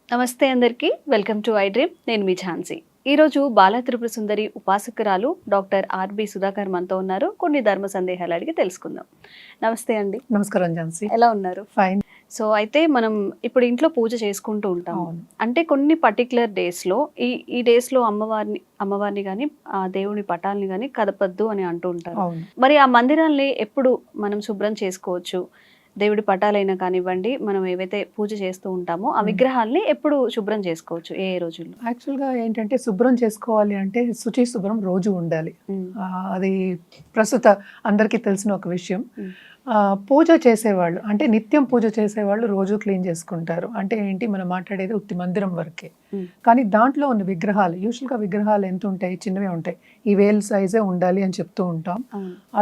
నమస్తే అందరికీ, welcome to I dream. నేను మీ ఝాన్సీ. ఈరోజు బాల త్రిపుర సుందరి ఉపాసకురాలు డాక్టర్ ఆర్బి సుధాకర్ మనతో ఉన్నారు. కొన్ని ధర్మ సందేహాలు అడిగి తెలుసుకుందాం. నమస్తే అండి. నమస్కారం ఝాన్సీ. ఎలా ఉన్నారు? ఫైన్. సో అయితే మనం ఇప్పుడు ఇంట్లో పూజ చేసుకుంటూ ఉంటాం. అంటే కొన్ని పర్టికులర్ డేస్లో ఈ డేస్లో అమ్మవారిని కానీ ఆ దేవుని పటాలని కానీ కదపద్దు అని అంటూ ఉంటారు. మరి ఆ మందిరాల్ని ఎప్పుడు మనం శుభ్రం చేసుకోవచ్చు? దేవుడి పటాలైనా కానివ్వండి, మనం ఏవైతే పూజ చేస్తూ ఉంటామో ఆ విగ్రహాల్ని ఎప్పుడు శుభ్రం చేసుకోవచ్చు, ఏ రోజుల్లో? యాక్చువల్గా ఏంటంటే శుభ్రం చేసుకోవాలి అంటే శుభ్రం రోజు ఉండాలి. అది ప్రస్తుత అందరికీ తెలిసిన ఒక విషయం. పూజ చేసేవాళ్ళు అంటే నిత్యం పూజ చేసేవాళ్ళు రోజు క్లీన్ చేసుకుంటారు. అంటే ఏంటి, మనం మాట్లాడేది ఉత్తి మందిరం వరకే. కానీ దాంట్లో ఉన్న విగ్రహాలు, యూజువల్గా విగ్రహాలు ఎంత ఉంటాయి, చిన్నవే ఉంటాయి, ఈ వేల్ సైజే ఉండాలి అని చెప్తూ ఉంటాం.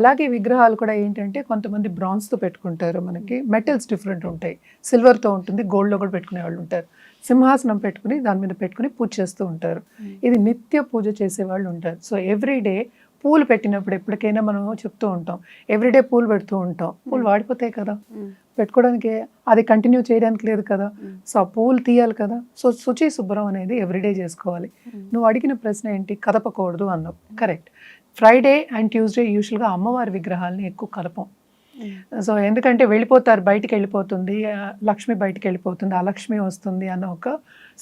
అలాగే విగ్రహాలు కూడా ఏంటంటే కొంతమంది బ్రాన్స్తో పెట్టుకుంటారు, మనకి మెటల్స్ డిఫరెంట్ ఉంటాయి, సిల్వర్తో ఉంటుంది, గోల్డ్లో కూడా పెట్టుకునే వాళ్ళు ఉంటారు. సింహాసనం పెట్టుకుని దాని మీద పెట్టుకుని పూజ చేస్తూ ఉంటారు. ఇది నిత్య పూజ చేసేవాళ్ళు ఉంటారు. సో ఎవ్రీడే పూలు పెట్టినప్పుడు ఎప్పటికైనా మనం చెప్తూ ఉంటాం, ఎవ్రీడే పూలు పెడుతూ ఉంటాం. పూలు వాడిపోతాయి కదా, పెట్టుకోవడానికి అది కంటిన్యూ చేయడానికి లేదు కదా. సో ఆ పూలు తీయాలి కదా. సో శుభ్రం అనేది ఎవ్రీడే చేసుకోవాలి. నువ్వు అడిగిన ప్రశ్న ఏంటి, కదపకూడదు అన్నావు, కరెక్ట్. ఫ్రైడే అండ్ ట్యూస్డే యూజువల్గా అమ్మవారి విగ్రహాలని ఎక్కువ కదపం. సో ఎందుకంటే వెళ్ళిపోతారు, బయటికి వెళ్ళిపోతుంది, లక్ష్మి బయటికి వెళ్ళిపోతుంది, అలక్ష్మి వస్తుంది అన్న ఒక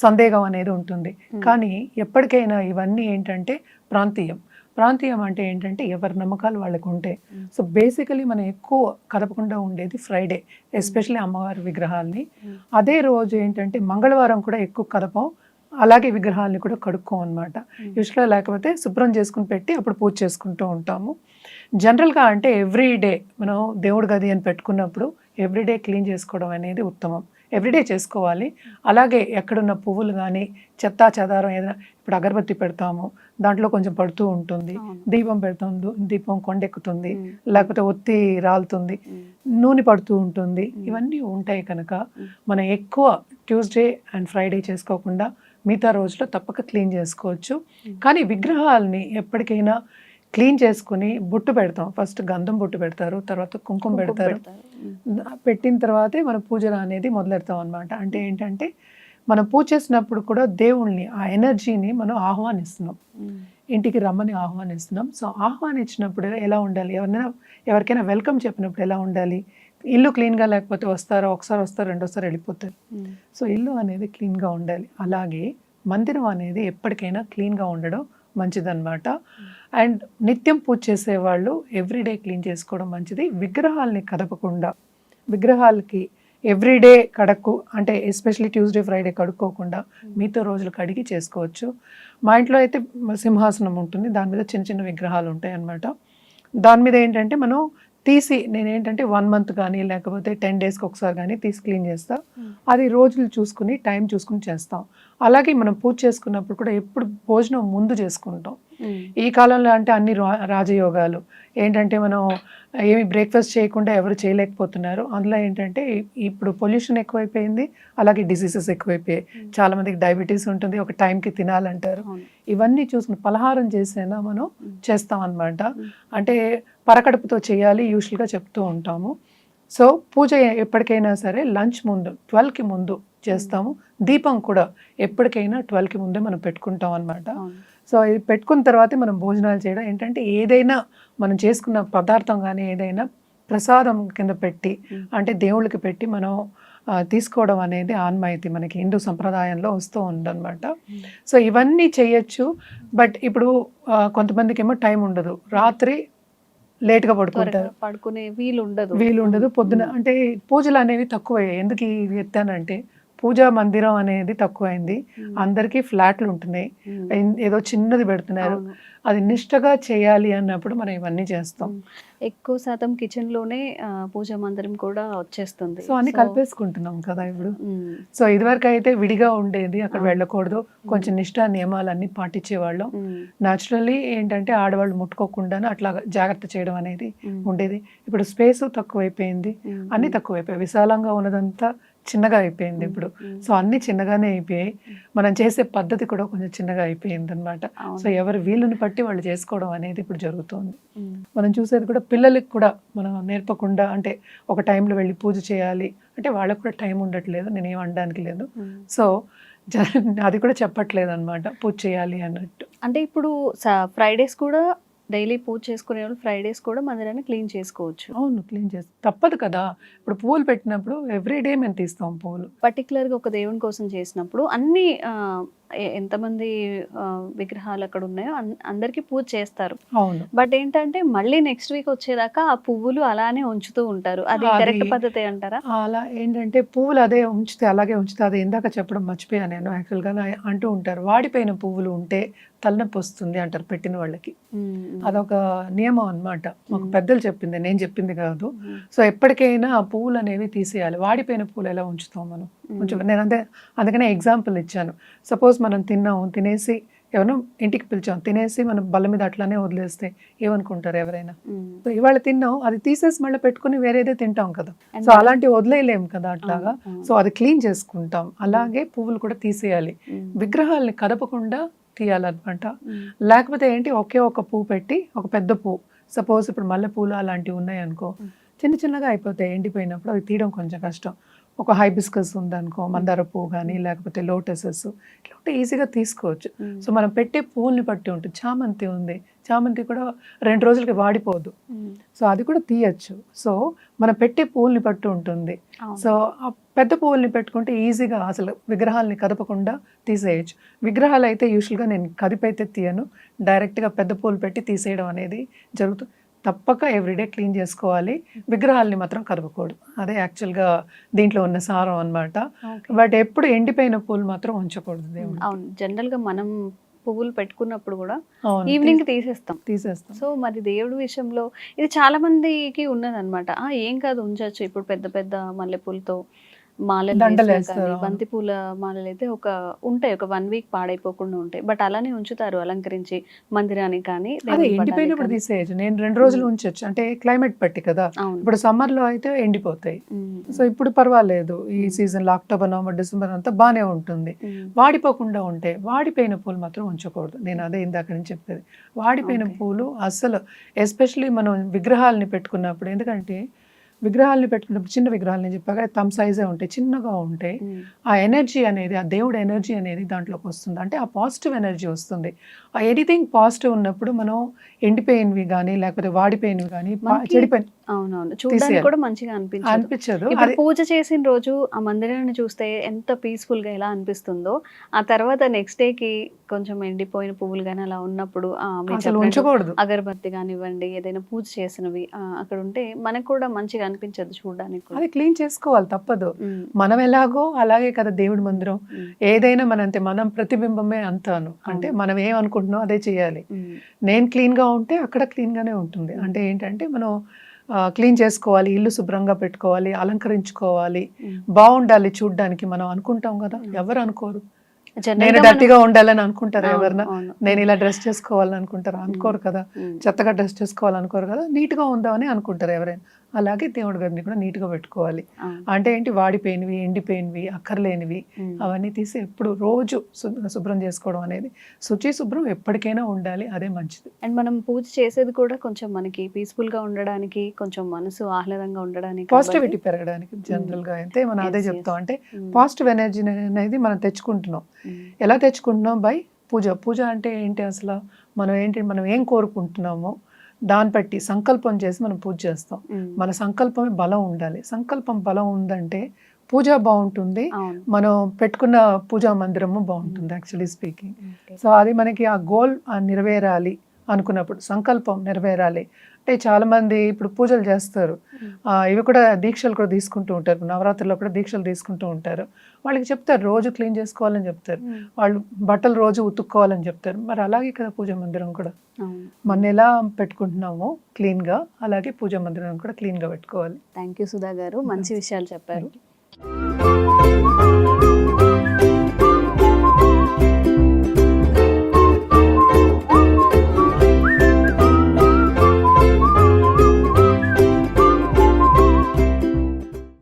సందేహం అనేది ఉంటుంది. కానీ ఎప్పటికైనా ఇవన్నీ ఏంటంటే ప్రాంతీయం అంటే ఏంటంటే ఎవరి నమ్మకాలు వాళ్ళకు ఉంటాయి. సో బేసికలీ మనం ఎక్కువ కదపకుండా ఉండేది ఫ్రైడే, ఎస్పెషల్లీ అమ్మవారి విగ్రహాలని. అదే రోజు ఏంటంటే మంగళవారం కూడా ఎక్కువ కదపం, అలాగే విగ్రహాలని కూడా కడుక్కోం అనమాట. యూజువల్గా లేకపోతే శుభ్రం చేసుకుని పెట్టి అప్పుడు పూజ చేసుకుంటూ ఉంటాము. జనరల్గా అంటే ఎవ్రీడే మనం దేవుడి గది అని పెట్టుకున్నప్పుడు ఎవ్రీడే క్లీన్ చేసుకోవడం అనేది ఉత్తమం. ఎవ్రీడే చేసుకోవాలి. అలాగే ఎక్కడున్న పువ్వులు కానీ చెత్తా చెదారం ఏదైనా, ఇప్పుడు అగరబత్తి పెడతాము, దాంట్లో కొంచెం పడుతూ ఉంటుంది, దీపం పెడతాం, దీపం కొండెక్కుతుంది, లేకపోతే ఒత్తి రాలుతుంది, నూనె పడుతూ ఉంటుంది, ఇవన్నీ ఉంటాయి. కనుక మనం ఎక్కువ ట్యూస్డే అండ్ ఫ్రైడే చేసుకోకుండా మిగతా రోజులో తప్పక క్లీన్ చేసుకోవచ్చు. కానీ విగ్రహాలని ఎప్పటికైనా క్లీన్ చేసుకుని బొట్టు పెడతాం. ఫస్ట్ గంధం బొట్టు పెడతారు, తర్వాత కుంకుమ పెడతారు. పెట్టిన తర్వాతే మనం పూజలు అనేది మొదలెడతాం అనమాట. అంటే ఏంటంటే మనం పూజ చేసినప్పుడు కూడా దేవుణ్ణి, ఆ ఎనర్జీని మనం ఆహ్వానిస్తున్నాం, ఇంటికి రమ్మని ఆహ్వానిస్తున్నాం. సో ఆహ్వానించినప్పుడు ఎలా ఉండాలి, ఎవరికైనా వెల్కమ్ చెప్పినప్పుడు ఎలా ఉండాలి, ఇల్లు క్లీన్గా లేకపోతే వస్తారో, ఒకసారి వస్తారు, రెండోసారి వెళ్ళిపోతారు. సో ఇల్లు అనేది క్లీన్గా ఉండాలి. అలాగే మందిరం అనేది ఎప్పటికైనా క్లీన్గా ఉండడం మంచిదన్నమాట. అండ్ నిత్యం పూజ చేసేవాళ్ళు ఎవ్రీడే క్లీన్ చేసుకోవడం మంచిది. విగ్రహాలని కదపకుండా, విగ్రహాలకి ఎవ్రీడే కడక్కు అంటే ఎస్పెషల్లీ ట్యూస్డే ఫ్రైడే కడుక్కోకుండా మిగతా రోజులు కడిగి చేసుకోవచ్చు. మా ఇంట్లో అయితే సింహాసనం ఉంటుంది, దాని మీద చిన్న చిన్న విగ్రహాలు ఉంటాయి అన్నమాట. దాని మీద ఏంటంటే మనం తీసి, నేనేంటంటే 1 month కానీ లేకపోతే 10 daysకి ఒకసారి కానీ తీసి క్లీన్ చేస్తాం. అది రోజులు చూసుకుని, టైం చూసుకుని చేస్తాం. అలాగే మనం పూజ చేసుకున్నప్పుడు కూడా ఎప్పుడు భోజనం ముందు చేసుకుంటాం. ఈ కాలంలో అంటే అన్ని రాజయోగాలు ఏంటంటే మనం ఏమి బ్రేక్ఫాస్ట్ చేయకుండా ఎవరు చేయలేకపోతున్నారు. అందులో ఏంటంటే ఇప్పుడు పొల్యూషన్ ఎక్కువైపోయింది, అలాగే డిసీజెస్ ఎక్కువైపోయాయి. చాలా మందికి డయాబెటీస్ ఉంటుంది, ఒక టైంకి తినాలంటారు. ఇవన్నీ చూసుకుని పలహారం చేసేనా మనం చేస్తాం అన్నమాట. అంటే పరకడుపుతో చేయాలి యూజువల్గా చెప్తూ ఉంటాము. సో పూజ ఎప్పటికైనా సరే లంచ్ ముందు 12కి ముందు చేస్తాము. దీపం కూడా ఎప్పటికైనా 12కి ముందే మనం పెట్టుకుంటాం అన్నమాట. సో ఇది పెట్టుకున్న తర్వాతే మనం భోజనాలు చేయడం. ఏంటంటే ఏదైనా మనం చేసుకున్న పదార్థం కానీ ఏదైనా ప్రసాదం కింద పెట్టి, అంటే దేవుళ్ళకి పెట్టి మనం తీసుకోవడం అనేది ఆన్మాయితీ మనకి హిందూ సంప్రదాయంలో వస్తూ ఉందన్నమాట. సో ఇవన్నీ చేయొచ్చు. బట్ ఇప్పుడు కొంతమందికి ఏమో టైం ఉండదు, రాత్రి లేట్గా పడుకుంటారు, పడుకునే వీలు ఉండదు. పొద్దున అంటే పూజలు అనేవి తక్కువయ్యాయి. ఎందుకు ఇది ఎత్తానంటే పూజా మందిరం అనేది తక్కువైంది, అందరికీ ఫ్లాట్లు ఉంటున్నాయి, ఏదో చిన్నది పెడుతున్నారు. అది నిష్టగా చేయాలి అన్నప్పుడు మనం ఇవన్నీ చేస్తాం. ఎక్కువ శాతం కిచెన్ లోనే పూజా మందిరం కూడా వచ్చేస్తుంది. సో అన్ని కలిపేసుకుంటున్నాం కదా ఇప్పుడు. సో ఇదివరకు అయితే విడిగా ఉండేది, అక్కడ వెళ్ళకూడదు, కొంచెం నిష్ఠా నియమాలన్నీ పాటించేవాళ్ళం. న్యాచురల్లీ ఏంటంటే ఆడవాళ్ళు ముట్టుకోకుండా అట్లా జాగ్రత్త చేయడం అనేది ఉండేది. ఇప్పుడు స్పేస్ తక్కువైపోయింది, అన్ని తక్కువైపోయాయి. విశాలంగా ఉన్నదంతా చిన్నగా అయిపోయింది ఇప్పుడు. సో అన్ని చిన్నగానే అయిపోయాయి. మనం చేసే పద్ధతి కూడా కొంచెం చిన్నగా అయిపోయింది అనమాట. సో ఎవరు వీళ్ళని బట్టి వాళ్ళు చేసుకోవడం అనేది ఇప్పుడు జరుగుతుంది. మనం చూసేది కూడా పిల్లలకి కూడా మనం నేర్పకుండా, అంటే ఒక టైంలో వెళ్ళి పూజ చేయాలి అంటే వాళ్ళకు కూడా టైం ఉండట్లేదు, నేనేం అనడానికి లేదు. సో అది కూడా చెప్పట్లేదు అనమాట, పూజ చేయాలి అన్నట్టు. అంటే ఇప్పుడు ఫ్రైడేస్ కూడా డైలీ పూజ చేసుకునే వాళ్ళు ఫ్రైడేస్ కూడా మందిరాన్ని క్లీన్ చేసుకోవచ్చు. అవును, క్లీన్ చేస్తాం, తప్పదు కదా. ఇప్పుడు పువ్వులు పెట్టినప్పుడు ఎవ్రీడే మేము తీస్తాం పువ్వులు. పర్టికులర్గా ఒక దేవుని కోసం చేసినప్పుడు అన్ని ఎంతమంది విగ్రహాలు అక్కడ ఉన్నాయో అందరికీ పూజ చేస్తారు. అవును, బట్ ఏంటంటే మళ్ళీ నెక్స్ట్ వీక్ వచ్చేదాకా ఆ పువ్వులు అలానే ఉంచుతూ ఉంటారు. అది కరెక్ట్ పద్ధతి అంటారా? అలా ఏంటంటే పువ్వులు అదే ఉంచితే అలాగే ఉంచితే, అది ఇందాక చెప్పడం మర్చిపోయాను నేను యాక్చువల్గా. అంటూ ఉంటారు వాడిపోయిన పువ్వులు ఉంటే తలనొప్పి వస్తుంది అంటారు పెట్టిన వాళ్ళకి. అదొక నియమం అన్నమాట, మాకు పెద్దలు చెప్పింది, నేను చెప్పింది కాదు. సో ఎప్పటికైనా ఆ పువ్వులు అనేవి తీసేయాలి. వాడిపోయిన పువ్వులు ఎలా ఉంచుతాం మనం? నేను అందుకనే ఎగ్జాంపుల్ ఇచ్చాను. సపోజ్ మనం తినేసి ఎవరో ఇంటికి పిలిచాం, తినేసి మనం బల్ల మీద అట్లానే వదిలేస్తే ఏమనుకుంటారు ఎవరైనా? సో ఇవాళ తిన్నాం, అది తీసేసి మళ్ళీ పెట్టుకుని వేరేదే తింటాం కదా. సో అలాంటివి వదిలేయలేము కదా అట్లాగా. సో అది క్లీన్ చేసుకుంటాం. అలాగే పువ్వులు కూడా తీసేయాలి, విగ్రహాలని కదపకుండా తీయాలన్నమాట. లేకపోతే ఏంటి, ఒకే ఒక పువ్వు పెట్టి, ఒక పెద్ద పువ్వు, సపోజ్ ఇప్పుడు మల్లెపూలు అలాంటివి ఉన్నాయి అనుకో, చిన్న చిన్నగా అయిపోతాయి ఎండిపోయినప్పుడు, అవి తీయడం కొంచెం కష్టం. ఒక హైబిస్కస్ ఉందనుకో, మందార పువ్వు కానీ లేకపోతే లోటసెస్, ఇట్లా ఉంటే ఈజీగా తీసుకోవచ్చు. సో మనం పెట్టే పువ్వుల్ని బట్టి ఉంటుంది. చామంతి ఉంది, చామంతి కూడా 2 రోజులకి వాడిపోదు, సో అది కూడా తీయచ్చు. సో మనం పెట్టే పువ్వుల్ని బట్టి ఉంటుంది. సో ఆ పెద్ద పువ్వుల్ని పెట్టుకుంటే ఈజీగా అసలు విగ్రహాలని కదపకుండా తీసేయచ్చు. విగ్రహాలు అయితే యూజువల్గా నేను కదిపైతే తీయను, డైరెక్ట్గా పెద్ద పువ్వులు పెట్టి తీసేయడం అనేది జరుగుతుంది. తప్పక ఎవ్రీడే క్లీన్ చేసుకోవాలి, విగ్రహాలని మాత్రం కదపకూడదు. అదే యాక్చువల్గా దీంట్లో ఉన్న సారం అన్నమాట. బట్ ఎప్పుడు ఎండిపోయిన పూలు మాత్రం ఉంచకూడదు దేవుడు. అవును, జనరల్గా మనం పువ్వులు పెట్టుకున్నప్పుడు కూడా ఈవినింగ్ తీసేస్తాం. సో మరి దేవుడి విషయంలో ఇది చాలా మందికి ఉన్నదన్నమాట. ఏం కాదు ఉంచవచ్చు. ఇప్పుడు పెద్ద పెద్ద మల్లెపూలతో మాలలు, బంతి పూల మాలలు అయితే ఉంటాయి, ఒక 1 వీక్ పాడైపోకుండా ఉంటాయి. బట్ అలానే ఉంచుతారు అలంకరించి మందిరానికి. కానీ అదే ఎండిపోయినప్పుడు తీసేయచ్చు. నేను 2 రోజులు ఉంచొచ్చు, అంటే క్లైమేట్ బట్టి కదా. ఇప్పుడు సమ్మర్ లో అయితే ఎండిపోతాయి. సో ఇప్పుడు పర్వాలేదు, ఈ సీజన్ లో అక్టోబర్, నవంబర్, డిసెంబర్ అంతా బాగానే ఉంటుంది. వాడిపోకుండా ఉంటే, వాడిపోయిన పూలు మాత్రం ఉంచకూడదు. నేను అదే ఇందాక నుంచి చెప్పేది, వాడిపోయిన పూలు అస్సలు, ఎస్పెషలీ మనం విగ్రహాలని పెట్టుకున్నప్పుడు. ఎందుకంటే విగ్రహాలని పెట్టుకున్నప్పుడు చిన్న విగ్రహాలు, నేను చెప్పాక తమ్ సైజే ఉంటాయి, చిన్నగా ఉంటాయి. ఆ ఎనర్జీ అనేది, ఆ దేవుడు ఎనర్జీ అనేది దాంట్లోకి వస్తుంది, అంటే ఆ పాజిటివ్ ఎనర్జీ వస్తుంది. ఆ ఎనీథింగ్ పాజిటివ్ ఉన్నప్పుడు మనం ఎండిపోయినవి కానీ లేకపోతే వాడిపోయినవి కానీ చెడిపోయిన చూడడానికి కూడా మంచిగా అనిపించదు. ఇప్పుడు పూజ చేసిన రోజు ఆ మందిరాన్ని చూస్తే ఎంత పీస్ఫుల్ గా ఎలా అనిపిస్తుందో, ఆ తర్వాత నెక్స్ట్ డే కి కొంచెం ఎండిపోయిన పువ్వులు కానీ అలా ఉన్నప్పుడు ఉంచకూడదు. అగరబత్తి కానివ్వండి, ఏదైనా పూజ చేసినవి అక్కడ ఉంటే మనకు కూడా మంచిగా అనిపించదు చూడడానికి. అది క్లీన్ చేసుకోవాలి, తప్పదు. మనం ఎలాగో అలాగే కదా దేవుడి మందిరం. ఏదైనా మనం ప్రతిబింబమే అంతాను, అంటే మనం ఏమనుకుంటున్నాం అదే చేయాలి. నేను క్లీన్ గా ఉంటే అక్కడ క్లీన్ గానే ఉంటుంది. అంటే ఏంటంటే మనం క్లీన్ చేసుకోవాలి, ఇల్లు శుభ్రంగా పెట్టుకోవాలి, అలంకరించుకోవాలి, బాగుండాలి చూడ్డానికి మనం అనుకుంటాం కదా. ఎవరు అనుకోరు, నేను డర్టీగా ఉండాలని అనుకుంటారు ఎవరన్నా, నేను ఇలా డ్రెస్ చేసుకోవాలని అనుకుంటారు, అనుకోరు కదా. చెత్తగా డ్రెస్ చేసుకోవాలనుకోరు కదా, నీట్ గా ఉందామని అనుకుంటారు ఎవరైనా. అలాగే దేవుడి గదిని కూడా నీట్ గా పెట్టుకోవాలి. అంటే ఏంటి, వాడిపోయినవి, ఎండిపోయినవి, అక్కర్లేనివి అవన్నీ తీసి ఎప్పుడు రోజు శుభ్రం చేసుకోవడం అనేది, శుభ్రం ఎప్పటికైనా ఉండాలి, అదే మంచిది. అండ్ మనం పూజ చేసేది కూడా కొంచెం మనకి పీస్ఫుల్ గా ఉండడానికి, కొంచెం మనసు ఆహ్లాదంగా ఉండడానికి, పాజిటివిటీ పెరగడానికి జనరల్ గా అయితే మనం అదే చెప్తాం. అంటే పాజిటివ్ ఎనర్జీ అనేది మనం తెచ్చుకుంటున్నాం. ఎలా తెచ్చుకుంటున్నాం? బై పూజ. పూజ అంటే ఏంటి అసలు, మనం ఏం కోరుకుంటున్నామో దాన్ని బట్టి సంకల్పం చేసి మనం పూజ చేస్తాం. మన సంకల్పమే బలం ఉండాలి. సంకల్పం బలం ఉందంటే పూజ బాగుంటుంది, మనం పెట్టుకున్న పూజా మందిరము బాగుంటుంది యాక్చువల్లీ స్పీకింగ్. సో అది మనకి ఆ గోల్ నెరవేరాలి అనుకున్నప్పుడు, సంకల్పం నెరవేరాలి. అంటే చాలా మంది ఇప్పుడు పూజలు చేస్తారు, ఇవి కూడా దీక్షలు కూడా తీసుకుంటూ ఉంటారు, నవరాత్రిలో కూడా దీక్షలు తీసుకుంటూ ఉంటారు. వాళ్ళకి చెప్తారు రోజు క్లీన్ చేసుకోవాలని చెప్తారు, వాళ్ళు బట్టలు రోజు ఉతుక్కోవాలని చెప్తారు. మరి అలాగే కదా పూజా మందిరం కూడా, మనం ఎలా పెట్టుకుంటున్నామో క్లీన్ గా, అలాగే పూజా మందిరం కూడా క్లీన్ గా పెట్టుకోవాలి. థ్యాంక్ యూ సుధా గారు, మంచి విషయాలు చెప్పారు.